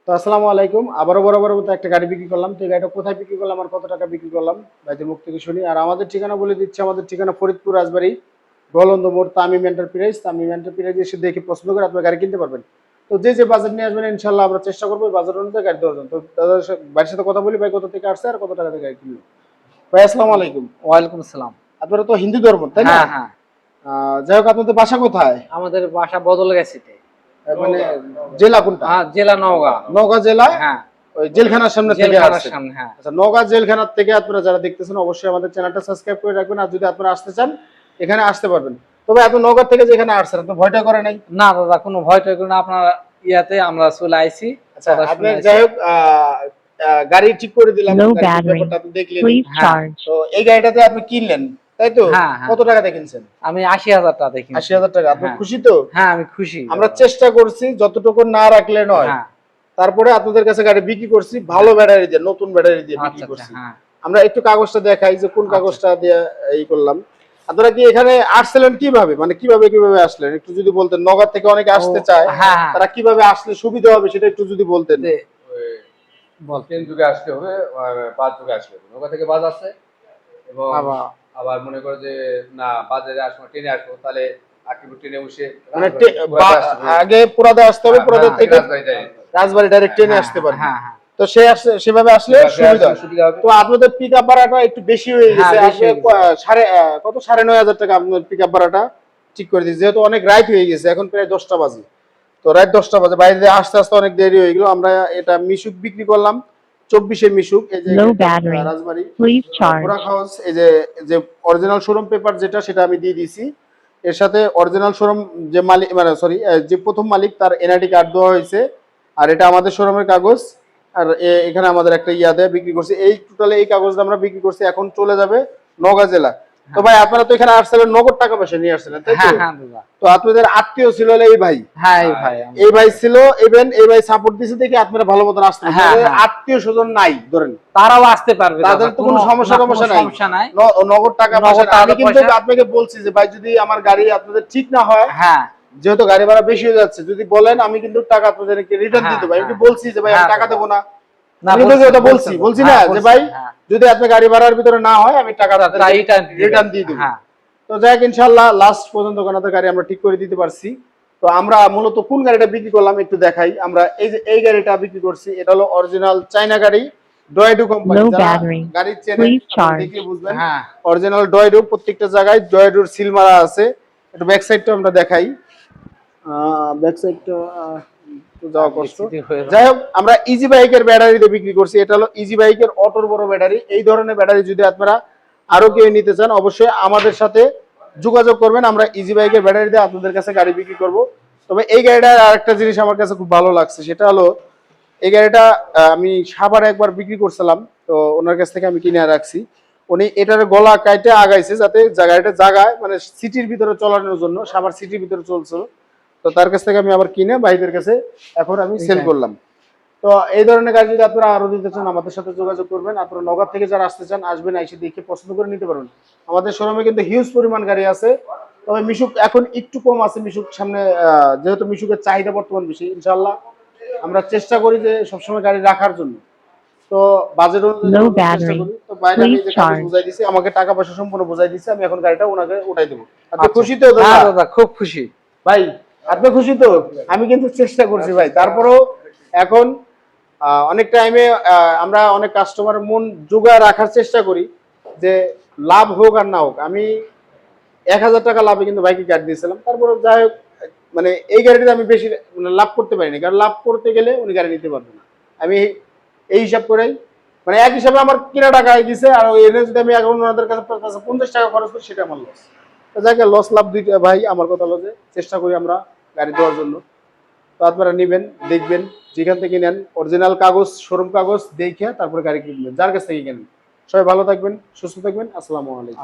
তো আসসালামু আলাইকুম। আবারও বরাবরের মতো একটা গাড়ি বিক্রি করলাম। তো এই গাড়িটা কোথায় বিক্রি করলাম আর কত টাকা বিক্রি করলাম ভাইদের মুখ থেকে শুনি। আর আমাদের ঠিকানা বলে দিচ্ছি, আমাদের ঠিকানা ফরিদপুর রাজবাড়ী গোলন্দ মোড়, তামিম এন্টারপ্রাইজ। তামিম এন্টারপ্রাইজ এসে দেখে পছন্দ করে আপনার গাড়ি কিনতে পারবেন। তো যে বাজেট নিয়ে আসবেন ইনশাল্লাহ আমরা চেষ্টা করবো বাজার অনুযায়ী গাড়ি দেওয়ার জন্য। তো দাদার বাড়ির সাথে কথা বলি, ভাই কোথা থেকে আসছে আর কত টাকা থেকে গাড়ি কিনলো। ভাই আসসালামু আলাইকুম। ওয়ালাইকুম আসসালাম। আপনারা তো হিন্দু ধর্ম তাই না? হ্যাঁ হ্যাঁ। যাই হোক, আপনাদের বাসা কোথায়? আমাদের বাসা বদলগাছিতে। মানে জেলা কোনটা? হ্যাঁ, জেলা নওগাঁ। নওগাঁ জেলা। হ্যাঁ, ওই জেলখানার সামনে থেকে আসছে। হ্যাঁ। আচ্ছা, নওগাঁ জেলখানার থেকে আপনারা যারা দেখতেছেন অবশ্যই আমাদের চ্যানেলটা সাবস্ক্রাইব করে রাখবেন। আর যদি আপনারা আসতে চান এখানে আসতে পারবেন। তবে আপনি নওগাঁ থেকে যেখানে আসছেন আপনি ভয়টা করে নাই? না দাদা, কোনো ভয় টয় করে না, আপনার ইয়াতে আমরা চলে আইছি। আচ্ছা, আপনি যাই হোক গাড়ি ঠিক করে দিলাম, ব্যাপারটা আপনি দেখলেন। তো এই গাড়িটাতে আপনি কিনলেন তাই তো? কত টাকা দিয়ে কিনছেন? আমি ৮০,০০০ টাকা দিয়ে কিনছি। ৮০,০০০ টাকা। আপনি খুশি তো? হ্যাঁ, আমি খুশি। আমরা চেষ্টা করছি যতটুকু না রাখলে নয়। তারপরে আপনাদের কাছে গাড়ি বিক্রি করছি ভালো ব্যাটারি দিয়ে, নতুন ব্যাটারি দিয়ে বিক্রি করছি। আমরা একটু কাগজটা দেখাই যে কোন কাগজটা দিয়ে এই করলাম। আপনারা কি এখানে আসছিলেন কিভাবে, মানে কিভাবে আসলেন একটু যদি বলতেন। নগর থেকে অনেকে আসতে চায়, তারা কিভাবে আসলে সুবিধা হবে সেটা একটু যদি বলতেন। ট্রেন যুগে আসতে হবে, বাস যুগে আসতে হবে। নৌকা থেকে বাস আছে এবং আবার মনে করো যে না বাজারে আসবো, ট্রেনে আসবো, তাহলে আকিবুর ট্রেনে বসে মানে আগে পুরাদা আসতে হবে, পুরাদা থেকে রাজবাড়ী ডাইরেক্ট ট্রেনে আসতে পারবে। তো সেভাবে আসলে সুবিধা। তো আপনাদের পিকআপ ভাড়াটা একটু বেশি হয়ে গেছে। কত ৯,৫০০ টাকা আপনাদের পিকআপ ভাড়াটা ঠিক করে দিয়েছে, যেহেতু অনেক রাত হয়ে গেছে, এখন প্রায় 10টা বাজে। তো রাত 10টা বাজে, বাইরে আসতে আসতে অনেক দেরি হয়ে গেল। আমরা এটা মিশুক বিক্রি করলাম 24-এর মিশুক। এই যে রাজবাড়ী ঘোড়া হাউস, এই যে অরিজিনাল শোরুম পেপার যেটা সেটা আমি দিয়ে দিয়েছি। এর সাথে অরিজিনাল শোরুম যে মালিক, মানে সরি যে প্রথম মালিক তার এনআইডি কার্ড দেওয়া হয়েছে। আর এটা আমাদের শোরুমের কাগজ। আর এখানে আমাদের একটা দেয় বিক্রি করছি। এই টোটালে এই কাগজটা আমরা বিক্রি করছি, এখন চলে যাবে নওগাঁ জেলা। তো ভাই আপনারা তো এখানে আসছিলেন নগদ টাকা পয়সা নিয়ে আসছিলেন তাই তো? তো আপনাদের আত্মীয় ছিল এই ভাই? হ্যাঁ, এই ভাই ছিল। ইভেন এই ভাই সাপোর্ট দিয়েছে দেখে আপনারা ভালো মতন আসতে পারবেন। আত্মীয় স্বজন নাই ধরেন, তারাও আসতে পারবে, তাদের তো কোনো সমস্যা নাই। নগদ টাকা পয়সা। আমি কিন্তু আপনাকে বলছি যে ভাই যদি আমার গাড়ি আপনাদের ঠিক না হয়, যেহেতু গাড়ি ভাড়া বেশি হয়ে যাচ্ছে, যদি বলেন আমি কিন্তু টাকা আপনাদেরকে রিটার্ন দিয়ে দেবো। আমি বলছি যে ভাই আমি টাকা দেবো না, বলছি না যে ভাই যদি আপনার গাড়ি ভাড়ার ভিতরে না হয় আমি টাকা রিটার্ন দিয়ে দেবো। তো যাই হোক, ইনশাল্লাহ লাস্ট পর্যন্ত ওনাদের গাড়ি আমরা ঠিক করে দিতে পারছি। তো আমরা মূলত কোন গাড়িটা বিক্রি করলাম একটু দেখাই। আমরা এই গাড়িটা বিক্রি করছি, এটা হলো অরিজিনাল চায়না গাড়ি, ডয়েডু কোম্পানি। গাড়ির চেনে দেখে বুঝবেন অরিজিনাল ডয়েডু। প্রত্যেকটা জায়গায় ডয়েডুর সিল মারা আছে। একটু ব্যাক সাইডটা আমরা দেখাই। ব্যাক সাইডটা যাওয়া কষ্ট। যাই হোক, আমরা ইজি বাইকের ব্যাটারিতে বিক্রি করছি। এটা হলো ইজি বাইকের অটোর বড় ব্যাটারি। এই ধরনের ব্যাটারি যদি আপনারা আরো কেউ নিতে চান অবশ্যই আমাদের সাথে যোগাযোগ করবেন। আমরা ইজি বাইকের ব্যাটারি দিয়ে আপনাদের কাছে গাড়ি বিক্রি করব। তবে এই গাড়িটার আরেকটা জিনিস আমার কাছে খুব ভালো লাগছে, সেটা হলো এই গাড়িটা আমি সাভারে একবার বিক্রি করছিলাম। তো ওনার কাছ থেকে আমি কিনে রাখছি। উনি এটার গলা কাইটে আগাইছে যাতে গাড়িটা জায়গায়, মানে সিটির ভিতরে চলানোর জন্য, সাভার সিটির ভিতরে চলছিল। তো তার কাছ থেকে আমি আবার কিনে ভাইদের কাছে এখন আমি সেল করলাম। তো এই ধরনের গাড়ি যদি আপনারা আরো দিতে চান আমাদের সাথে যোগাযোগ করবেন। আপনারা নগর থেকে যারা আসতে চান আসবেন, এসে দেখে পছন্দ করে নিতে পারবেন। আমাদের শোরুমে কিন্তু হিউজ পরিমাণ গাড়ি আছে। তবে মিশুক এখন একটু কম আছে। মিশুক সামনে, যেহেতু মিশুকের চাহিদা বর্তমান বেশি, ইনশাল্লাহ আমরা চেষ্টা করি যে সবসময় গাড়ি রাখার জন্য। তো বাজেট অনুযায়ী চেষ্টা করি। তো বাইরে আমি যে কাগজ বুঝাই দিছি, আমাকে টাকা পয়সা সম্পূর্ণ বুঝাই দিছে, আমি এখন গাড়িটা ওনাকে উঠাই দেবো। আপনি খুশি তো? দাদা খুব খুশি ভাই, আপনি খুশি তো? আমি কিন্তু চেষ্টা করছি ভাই। তারপরেও এখন অনেক টাইমে আমরা অনেক কাস্টমারের মন জোগাড় রাখার চেষ্টা করি যে লাভ হোক আর না হোক। আমি ১,০০০ টাকা লাভে কিন্তু বাইকে গাড়ি দিয়েছিলাম। তারপরে যাই হোক, মানে এই গাড়িতে আমি বেশি লাভ করতে পারিনি, কারণ লাভ করতে গেলে উনি গাড়ি নিতে পারবে না। আমি এই হিসাব করেই, মানে এক হিসাবে আমার কিনা টাকা হয়ে গেছে, আর এনে যদি আমি এখন ওনাদের কাছে 50 টাকা খরচ করি সেটা আমার লস। যাকে লস লাভ দুইটা ভাই। আমার কথা হলো যে চেষ্টা করি আমরা গাড়ি দেওয়ার জন্য। তো আপনারা নেবেন, দেখবেন, যেখান থেকে নেন অরিজিনাল কাগজ, শোরুম কাগজ দেখে তারপরে গাড়ি কিনবেন, যার কাছ থেকে কেনেন। সবাই ভালো থাকবেন, সুস্থ থাকবেন। আসসালামু আলাইকুম।